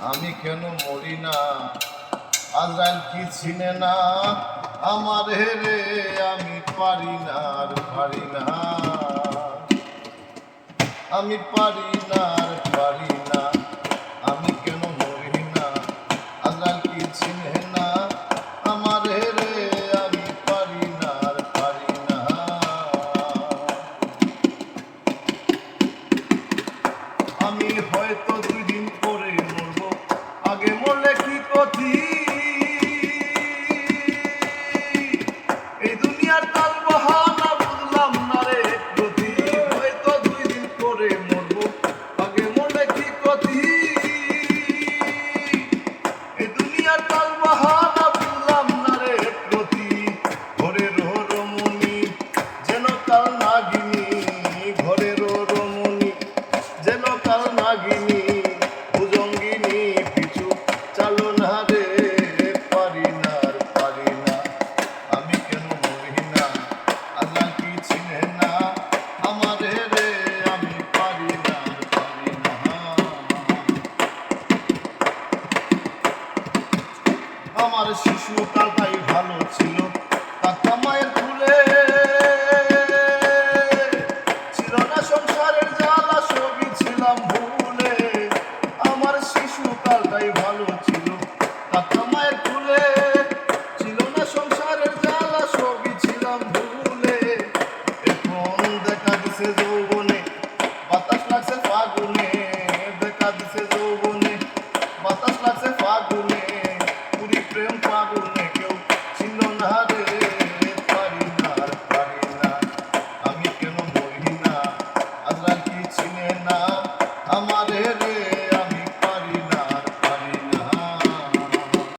আমি কেন মরি না, আজরাইল কি চিনে না আমার হেরে, আমি পারি না আর পারি না, আমি পারি না আর পারি না, আমি কেন মরি না, আজরাইল কি চিনে না আমার হেরে, আমি পারি না আর পারি না। আমি হয়তো